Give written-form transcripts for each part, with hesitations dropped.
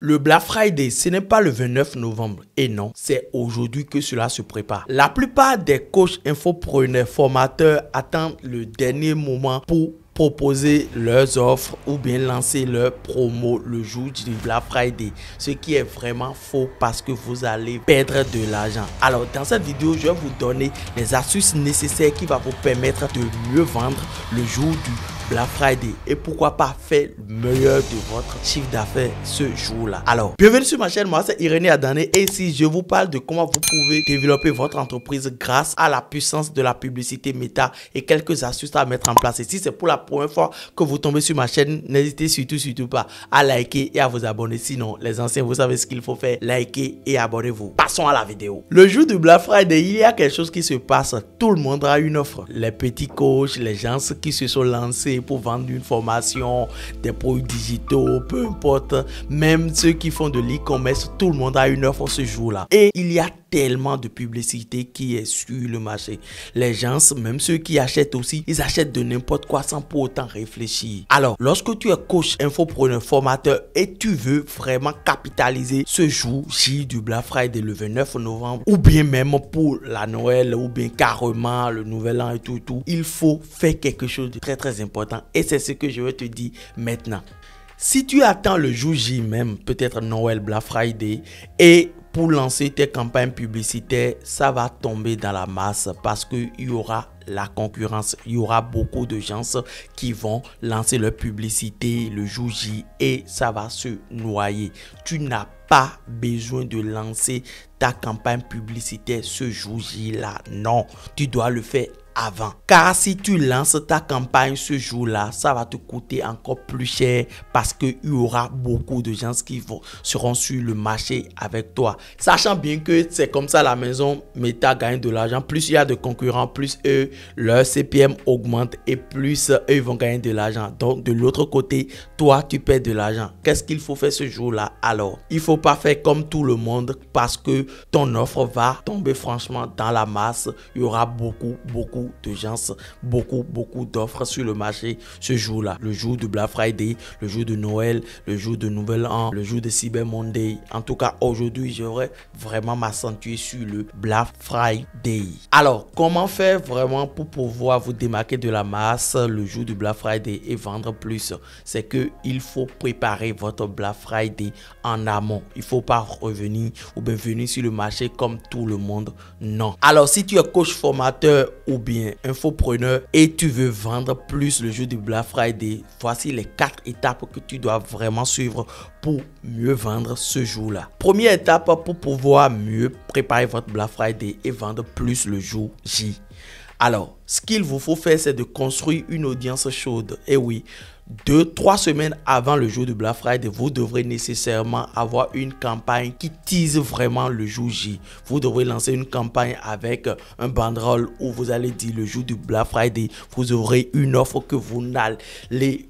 Le Black Friday, ce n'est pas le 29 novembre. Et non, c'est aujourd'hui que cela se prépare. La plupart des coachs, infopreneurs, formateurs attendent le dernier moment pour proposer leurs offres ou bien lancer leurs promos le jour du Black Friday, ce qui est vraiment faux parce que vous allez perdre de l'argent. Alors dans cette vidéo, je vais vous donner les astuces nécessaires qui vont vous permettre de mieux vendre le jour du Black Friday et pourquoi pas faire le meilleur de votre chiffre d'affaires ce jour-là. Alors, bienvenue sur ma chaîne, moi c'est Irénée Adané et ici je vous parle de comment vous pouvez développer votre entreprise grâce à la puissance de la publicité méta et quelques astuces à mettre en place. Et si c'est pour la première fois que vous tombez sur ma chaîne, n'hésitez surtout pas à liker et à vous abonner. Sinon, les anciens, vous savez ce qu'il faut faire, liker et abonnez-vous. Passons à la vidéo. Le jour du Black Friday, il y a quelque chose qui se passe. Tout le monde a une offre. Les petits coachs, les gens qui se sont lancés pour vendre une formation, des produits digitaux, peu importe, même ceux qui font de l'e-commerce, tout le monde a une offre ce jour-là. Et il y a tellement de publicité qui est sur le marché. Les gens, même ceux qui achètent aussi, ils achètent de n'importe quoi sans pour autant réfléchir. Alors, lorsque tu es coach, infopreneur, formateur et tu veux vraiment capitaliser ce jour J du Black Friday le 29 novembre ou bien même pour la Noël ou bien carrément le Nouvel An et tout, il faut faire quelque chose de très important et c'est ce que je vais te dire maintenant. Si tu attends le jour J même, peut-être Noël, Black Friday, et pour lancer tes campagnes publicitaires, ça va tomber dans la masse parce qu'il y aura la concurrence. Il y aura beaucoup de gens qui vont lancer leur publicité le jour J et ça va se noyer. Tu n'as pas besoin de lancer ta campagne publicitaire ce jour J là. Non, tu dois le faire avant. Car si tu lances ta campagne ce jour-là, ça va te coûter encore plus cher parce qu'il y aura beaucoup de gens qui seront sur le marché avec toi. Sachant bien que c'est comme ça la maison Meta gagne de l'argent. Plus il y a de concurrents, plus eux, leur CPM augmente et plus eux ils vont gagner de l'argent. Donc de l'autre côté, toi tu perds de l'argent. Qu'est-ce qu'il faut faire ce jour-là? Alors, il ne faut pas faire comme tout le monde parce que ton offre va tomber franchement dans la masse. Il y aura beaucoup de gens, beaucoup d'offres sur le marché ce jour-là. Le jour du Black Friday, le jour de Noël, le jour de Nouvel An, le jour de Cyber Monday. En tout cas, aujourd'hui, j'aurais vraiment m'accentuer sur le Black Friday. Alors, comment faire vraiment pour pouvoir vous démarquer de la masse le jour du Black Friday et vendre plus? C'est que il faut préparer votre Black Friday en amont. Il ne faut pas revenir ou bien venir sur le marché comme tout le monde. Non. Alors, si tu es coach formateur ou bien infopreneur et tu veux vendre plus le jour du Black Friday, voici les 4 étapes que tu dois vraiment suivre pour mieux vendre ce jour-là. Première étape pour pouvoir mieux préparer votre Black Friday et vendre plus le jour J. Alors, ce qu'il vous faut faire, c'est de construire une audience chaude. Et oui, 2-3 semaines avant le jour de Black Friday, vous devrez nécessairement avoir une campagne qui tease vraiment le jour J. Vous devrez lancer une campagne avec un banderole où vous allez dire le jour du Black Friday, vous aurez une offre que vous n'avez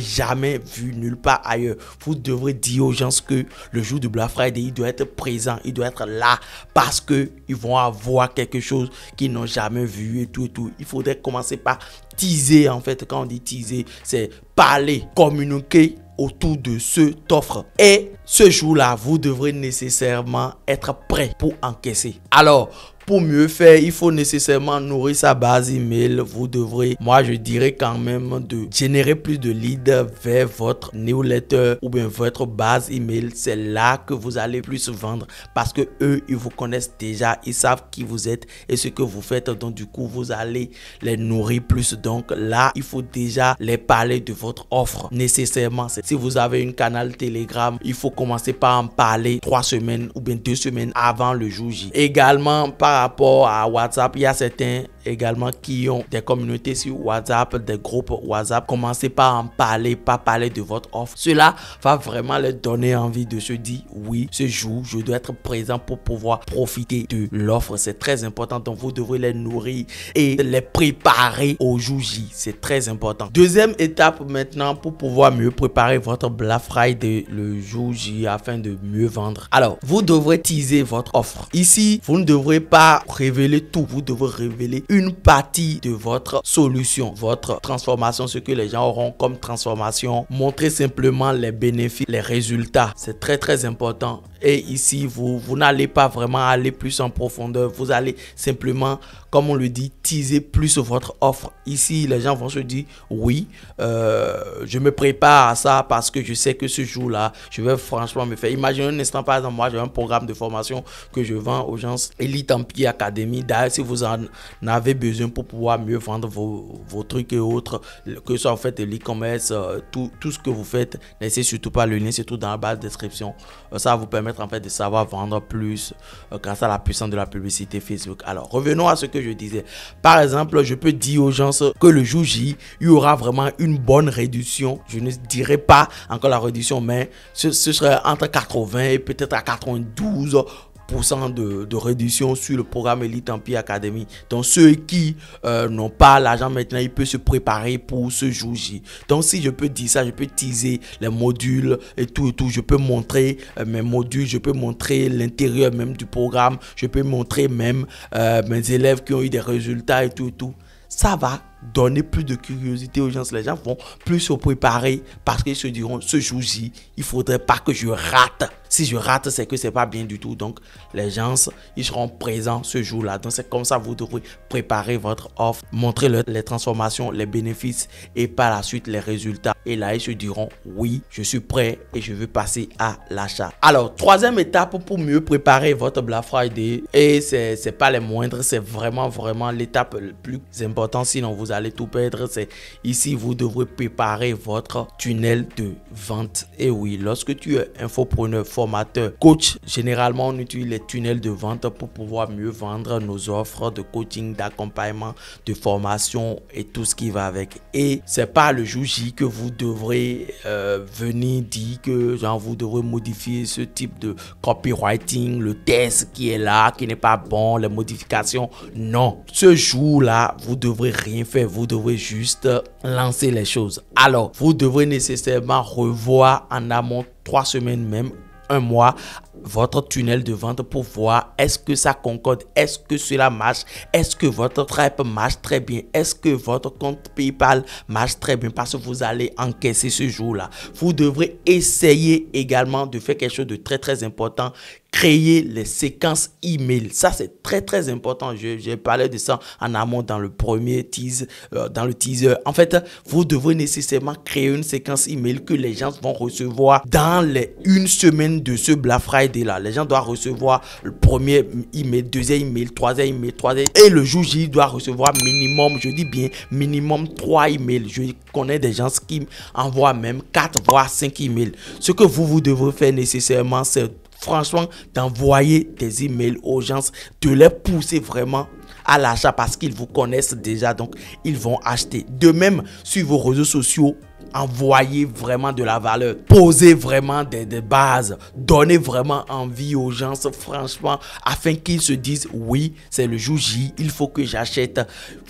jamais vue nulle part ailleurs. Vous devrez dire aux gens que le jour du Black Friday, il doit être présent, il doit être là parce que ils vont avoir quelque chose qu'ils n'ont jamais vu et tout. Il faudrait commencer par teaser. En fait, quand on dit teaser, c'est parler, communiquer autour de cette offre. Et ce jour-là, vous devrez nécessairement être prêt pour encaisser. Alors, pour mieux faire, il faut nécessairement nourrir sa base email. Vous devrez, moi je dirais quand même, de générer plus de leads vers votre newsletter ou bien votre base email. C'est là que vous allez plus vendre parce que eux, ils vous connaissent déjà, ils savent qui vous êtes et ce que vous faites. Donc du coup, vous allez les nourrir plus. Donc là, il faut déjà les parler de votre offre. Nécessairement, si vous avez un canal Telegram, il faut commencer par en parler 3 semaines ou bien 2 semaines avant le jour J. Également, par rapport à WhatsApp, il y a certains également qui ont des communautés sur WhatsApp, des groupes WhatsApp. Commencez par en parler, pas parler de votre offre. Cela va vraiment leur donner envie de se dire oui, ce jour, je dois être présent pour pouvoir profiter de l'offre. C'est très important. Donc, vous devrez les nourrir et les préparer au jour J. C'est très important. Deuxième étape maintenant pour pouvoir mieux préparer votre Black Friday le jour J afin de mieux vendre. Alors, vous devrez teaser votre offre. Ici, vous ne devrez pas révéler tout. Vous devrez révéler une partie de votre solution, votre transformation, ce que les gens auront comme transformation. Montrez simplement les bénéfices, les résultats. C'est très important. Et ici, vous n'allez pas vraiment aller plus en profondeur. Vous allez simplement, comme on le dit, teaser plus votre offre. Ici, les gens vont se dire, oui, je me prépare à ça parce que je sais que ce jour-là, je vais franchement me faire. Imaginez un instant, par exemple, moi, j'ai un programme de formation que je vends aux gens, Elite Empire Academy. D'ailleurs, si vous en avez besoin pour pouvoir mieux vendre vos trucs et autres, que ce soit en fait de l'e-commerce, tout ce que vous faites, n'hésitez surtout pas, le lien, c'est tout dans la barre de description. Ça va vous permettre en fait de savoir vendre plus grâce à la puissance de la publicité Facebook. Alors, revenons à ce que je disais. Par exemple, je peux dire aux gens que le jour J, il y aura vraiment une bonne réduction. Je ne dirais pas encore la réduction, mais ce serait entre 80 et peut-être à 92% de réduction sur le programme Elite Empire Academy. Donc ceux qui n'ont pas l'argent maintenant, ils peuvent se préparer pour ce jour J. Donc si je peux dire ça, je peux teaser les modules et tout. Je peux montrer mes modules, je peux montrer l'intérieur même du programme, je peux montrer même mes élèves qui ont eu des résultats et tout. Ça va donner plus de curiosité aux gens. Les gens vont plus se préparer parce qu'ils se diront, ce jour-ci, il faudrait pas que je rate. Si je rate, c'est que c'est pas bien du tout. Donc, les gens, ils seront présents ce jour-là. Donc, c'est comme ça, vous devrez préparer votre offre, montrer les transformations, les bénéfices et par la suite, les résultats. Et là, ils se diront, oui, je suis prêt et je veux passer à l'achat. Alors, troisième étape pour mieux préparer votre Black Friday, et c'est pas les moindres, c'est vraiment l'étape la plus importante, sinon vous allez tout perdre. C'est ici, vous devrez préparer votre tunnel de vente. Et oui, lorsque tu es infopreneur, formateur, coach, généralement on utilise les tunnels de vente pour pouvoir mieux vendre nos offres de coaching, d'accompagnement, de formation et tout ce qui va avec. Et c'est pas le jour J que vous devrez venir dire que genre vous devrez modifier ce type de copywriting, le test qui est là, qui n'est pas bon, les modifications. Non, ce jour-là, vous devrez rien faire. Vous devrez juste lancer les choses. Alors, vous devrez nécessairement revoir en amont 3 semaines même, 1 mois, votre tunnel de vente pour voir est-ce que ça concorde, est-ce que cela marche, est-ce que votre Stripe marche très bien, est-ce que votre compte PayPal marche très bien parce que vous allez encaisser ce jour-là. Vous devrez essayer également de faire quelque chose de très important. Créer les séquences email. Ça, c'est très important. J'ai parlé de ça en amont dans le premier teaser, dans le teaser. En fait, vous devrez nécessairement créer une séquence email que les gens vont recevoir dans les 1 semaine de ce Black Friday là. Les gens doivent recevoir le premier email, deuxième email, troisième email, et le jour J, il doit recevoir minimum, je dis bien minimum 3 emails. Je connais des gens qui envoient même 4 voire 5 emails. Ce que vous devrez faire nécessairement, c'est franchement d'envoyer des emails aux gens, de les pousser vraiment à l'achat parce qu'ils vous connaissent déjà, donc ils vont acheter. De même, sur vos réseaux sociaux, envoyez vraiment de la valeur, posez vraiment des bases, donnez vraiment envie aux gens, franchement, afin qu'ils se disent oui, c'est le jour J, il faut que j'achète.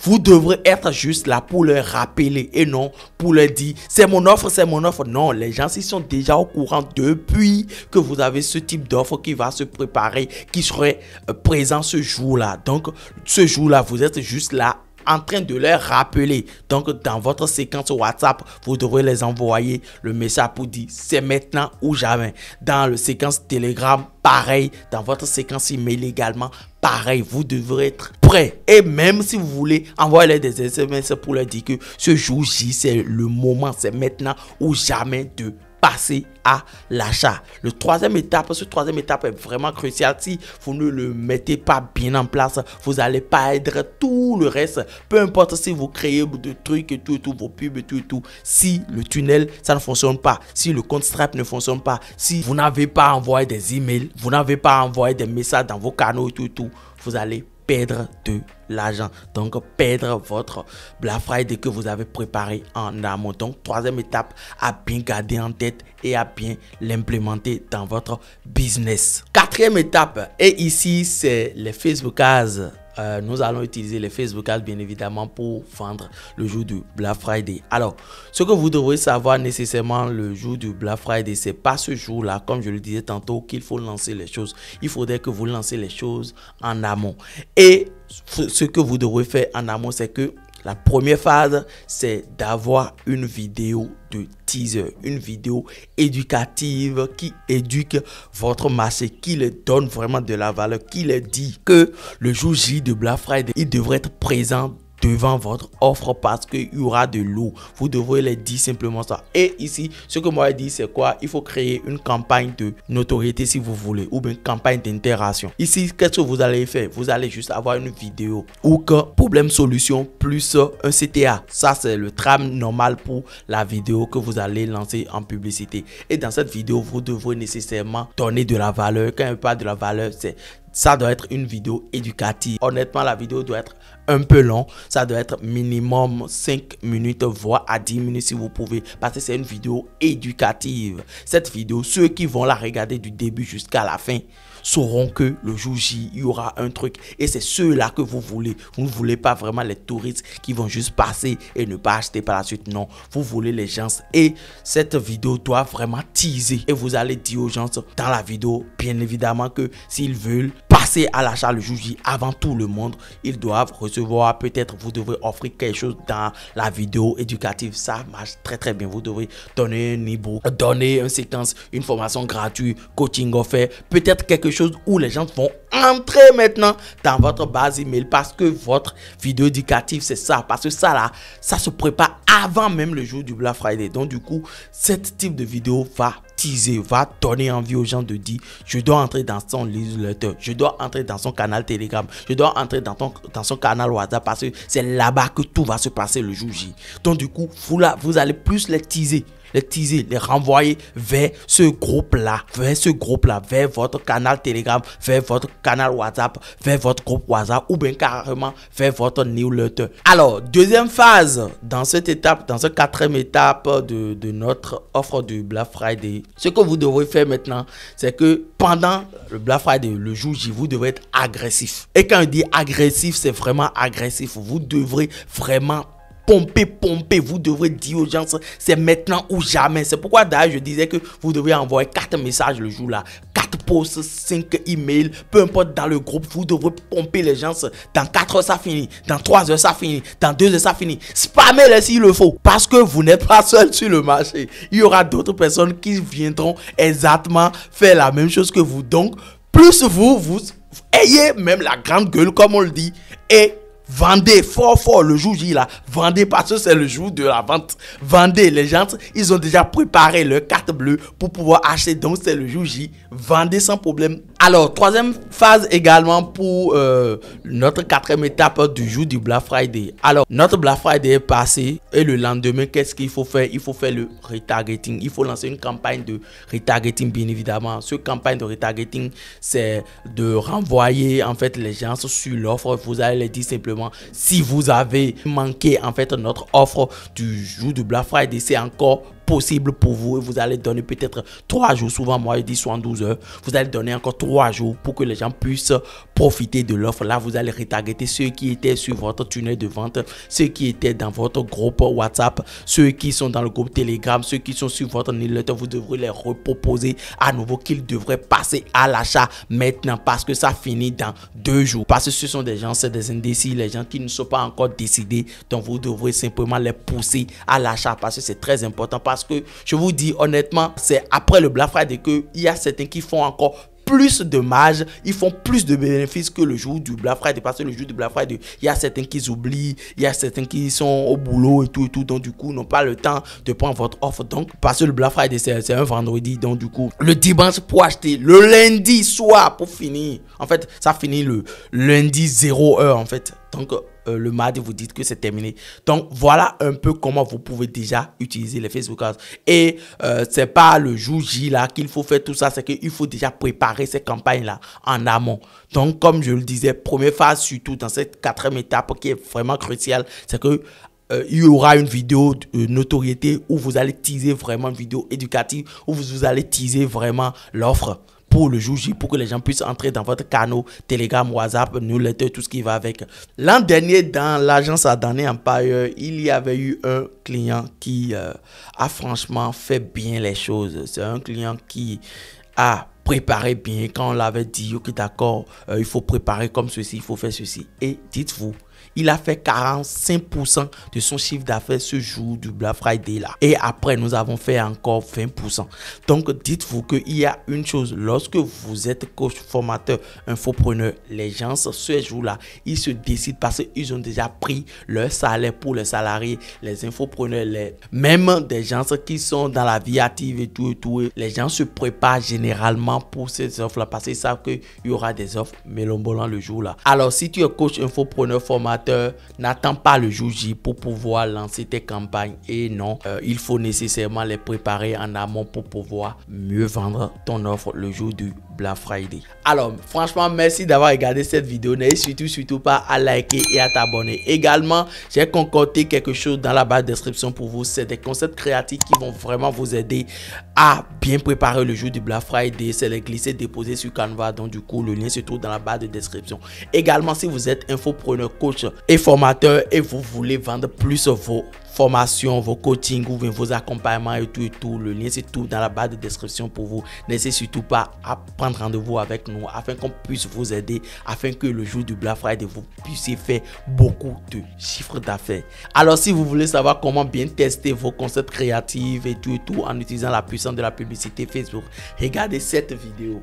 Vous devrez être juste là pour leur rappeler et non pour leur dire c'est mon offre, c'est mon offre. Non, les gens ils sont déjà au courant depuis que vous avez ce type d'offre qui va se préparer, qui serait présent ce jour-là. Donc ce jour-là, vous êtes juste là en train de leur rappeler. Donc dans votre séquence WhatsApp, vous devrez les envoyer le message pour dire c'est maintenant ou jamais. Dans le séquence Telegram, pareil. Dans votre séquence email également, pareil. Vous devrez être prêt. Et même si vous voulez envoyer des SMS pour leur dire que ce jour-ci, c'est le moment, c'est maintenant ou jamais de passer à l'achat. Le troisième étape, ce troisième étape est vraiment crucial. Si vous ne le mettez pas bien en place, vous n'allez pas aider tout le reste. Peu importe si vous créez de trucs et tout, vos pubs et tout. Si le tunnel, ça ne fonctionne pas, si le compte Stripe ne fonctionne pas, si vous n'avez pas envoyé des emails, vous n'avez pas envoyé des messages dans vos canaux et tout, vous allez perdre de l'argent. Donc, perdre votre Black Friday que vous avez préparé en amont. Donc, troisième étape, à bien garder en tête et à bien l'implémenter dans votre business. Quatrième étape, et ici, c'est les Facebook Ads. nous allons utiliser les Facebook Ads bien évidemment pour vendre le jour du Black Friday. Alors, ce que vous devrez savoir nécessairement le jour du Black Friday, c'est pas ce jour-là, comme je le disais tantôt, qu'il faut lancer les choses. Il faudrait que vous lancez les choses en amont. Et ce que vous devrez faire en amont, c'est que la première phase, c'est d'avoir une vidéo de teaser, une vidéo éducative qui éduque votre marché, qui leur donne vraiment de la valeur, qui leur dit que le jour J de Black Friday, il devrait être présent devant votre offre parce qu'il y aura de l'eau. Vous devrez les dire simplement ça. Et ici, ce que moi je dis, c'est quoi? Il faut créer une campagne de notoriété si vous voulez, ou bien une campagne d'interaction. Ici, qu'est-ce que vous allez faire? Vous allez juste avoir une vidéo ou que problème solution plus un CTA. Ça, c'est le trame normal pour la vidéo que vous allez lancer en publicité. Et dans cette vidéo, vous devrez nécessairement donner de la valeur. Quand je parle de la valeur, ça doit être une vidéo éducative. Honnêtement, la vidéo doit être un peu long. Ça doit être minimum 5 minutes, voire à 10 minutes si vous pouvez. Parce que c'est une vidéo éducative. Cette vidéo, ceux qui vont la regarder du début jusqu'à la fin sauront que le jour J, il y aura un truc. Et c'est ceux-là que vous voulez. Vous ne voulez pas vraiment les touristes qui vont juste passer et ne pas acheter par la suite. Non, vous voulez les gens. Et cette vidéo doit vraiment teaser. Et vous allez dire aux gens dans la vidéo, bien évidemment, que s'ils veulent passer à l'achat le jour J avant tout le monde, ils doivent recevoir, peut-être vous devrez offrir quelque chose dans la vidéo éducative. Ça marche très très bien. Vous devrez donner un e-book, donner une séquence, une formation gratuite, coaching offert, peut-être quelque chose où les gens vont entrer maintenant dans votre base email parce que votre vidéo éducative, c'est ça. Parce que ça là, ça se prépare avant même le jour du Black Friday. Donc du coup, ce type de vidéo va teaser, va donner envie aux gens de dire je dois entrer dans son newsletter, je dois entrer dans son canal Telegram, je dois entrer dans son canal WhatsApp parce que c'est là-bas que tout va se passer le jour J. Donc du coup, vous allez plus les teaser, les renvoyer vers ce groupe-là, vers votre canal Telegram, vers votre canal WhatsApp, vers votre groupe WhatsApp ou bien carrément vers votre newsletter. Alors, deuxième phase dans cette étape, dans cette quatrième étape de notre offre du Black Friday, ce que vous devrez faire maintenant, c'est que pendant le Black Friday, le jour J, vous devrez être agressif. Et quand on dit agressif, c'est vraiment agressif. Vous devrez vraiment pomper, vous devrez dire aux gens c'est maintenant ou jamais. C'est pourquoi d'ailleurs je disais que vous devez envoyer 4 messages le jour là, 4 posts, 5 emails, peu importe dans le groupe, vous devrez pomper les gens. Dans 4 heures ça finit, dans 3 heures ça finit, dans 2 heures ça finit. Spammez-les s'il le faut, parce que vous n'êtes pas seul sur le marché. Il y aura d'autres personnes qui viendront exactement faire la même chose que vous. Donc plus vous ayez même la grande gueule comme on le dit, et vendez fort le jour J là. Vendez parce que c'est le jour de la vente. Vendez. Les gens, ils ont déjà préparé leur carte bleue pour pouvoir acheter. Donc c'est le jour J. Vendez sans problème. Alors, troisième phase également pour notre quatrième étape du jour du Black Friday. Alors, notre Black Friday est passé et le lendemain, qu'est-ce qu'il faut faire? Il faut faire le retargeting. Il faut lancer une campagne de retargeting, bien évidemment. Cette campagne de retargeting, c'est de renvoyer en fait les gens sur l'offre. Vous allez les dire simplement, si vous avez manqué en fait notre offre du jour du Black Friday, c'est encore possible pour vous et vous allez donner peut-être 3 jours. Souvent, moi, je dis 72 heures. Vous allez donner encore 3 jours pour que les gens puissent profiter de l'offre. Là, vous allez retargeter ceux qui étaient sur votre tunnel de vente, ceux qui étaient dans votre groupe WhatsApp, ceux qui sont dans le groupe Telegram, ceux qui sont sur votre newsletter. Vous devrez les reproposer à nouveau qu'ils devraient passer à l'achat maintenant parce que ça finit dans 2 jours. Parce que ce sont des gens, c'est des indécis, les gens qui ne sont pas encore décidés. Donc, vous devrez simplement les pousser à l'achat parce que c'est très important. Parce que je vous dis honnêtement, c'est après le Black Friday qu'il y a certains qui font encore plus de marge, ils font plus de bénéfices que le jour du Black Friday. Parce que le jour du Black Friday, il y a certains qui oublient, il y a certains qui sont au boulot et tout, donc du coup n'ont pas le temps de prendre votre offre. Donc parce que le Black Friday c'est un vendredi, donc du coup le dimanche pour acheter, le lundi soir pour finir. En fait ça finit le lundi 0 heure en fait. Donc le mardi vous dites que c'est terminé. Donc voilà un peu comment vous pouvez déjà utiliser les Facebook Ads. Et c'est pas le jour J là qu'il faut faire tout ça, c'est qu'il faut déjà préparer ces campagnes là en amont. Donc comme je le disais, première phase surtout dans cette quatrième étape qui est vraiment cruciale, c'est que il y aura une vidéo de notoriété où vous allez teaser vraiment une vidéo éducative, où vous allez teaser vraiment l'offre. pour le jour J, pour que les gens puissent entrer dans votre canal Telegram, WhatsApp, newsletter, tout ce qui va avec. L'an dernier, dans l'agence Adani Empire, il y avait eu un client qui a franchement fait bien les choses. C'est un client qui a préparé bien quand on l'avait dit, ok d'accord, il faut préparer comme ceci, il faut faire ceci. Et dites-vous, il a fait 45% de son chiffre d'affaires ce jour du Black Friday là. Et après, nous avons fait encore 20%. Donc, dites-vous qu'il y a une chose. Lorsque vous êtes coach, formateur, infopreneur, les gens, ce jour-là, ils se décident parce qu'ils ont déjà pris leur salaire pour les salariés, les infopreneurs, même des gens qui sont dans la vie active et tout. Les gens se préparent généralement pour ces offres-là parce qu'ils savent qu'il y aura des offres mélombolant le jour-là. Alors, si tu es coach, infopreneur, formateur, n'attends pas le jour J pour pouvoir lancer tes campagnes. Et non, il faut nécessairement les préparer en amont pour pouvoir mieux vendre ton offre le jour du Black Friday. Alors, franchement, merci d'avoir regardé cette vidéo. N'hésitez surtout pas à liker et à t'abonner. Également, j'ai concocté quelque chose dans la barre de description pour vous. C'est des concepts créatifs qui vont vraiment vous aider à bien préparer le jour du Black Friday. C'est les glisser, déposer sur Canva. Donc, du coup, le lien se trouve dans la barre de description. Également, si vous êtes infopreneur, coach et formateur et vous voulez vendre plus vos formations, vos coachings ou vos accompagnements et tout, le lien c'est tout dans la barre de description pour vous. N'hésitez surtout pas à prendre rendez-vous avec nous afin qu'on puisse vous aider, afin que le jour du Black Friday vous puissiez faire beaucoup de chiffres d'affaires. Alors si vous voulez savoir comment bien tester vos concepts créatifs et tout en utilisant la puissance de la publicité Facebook, regardez cette vidéo.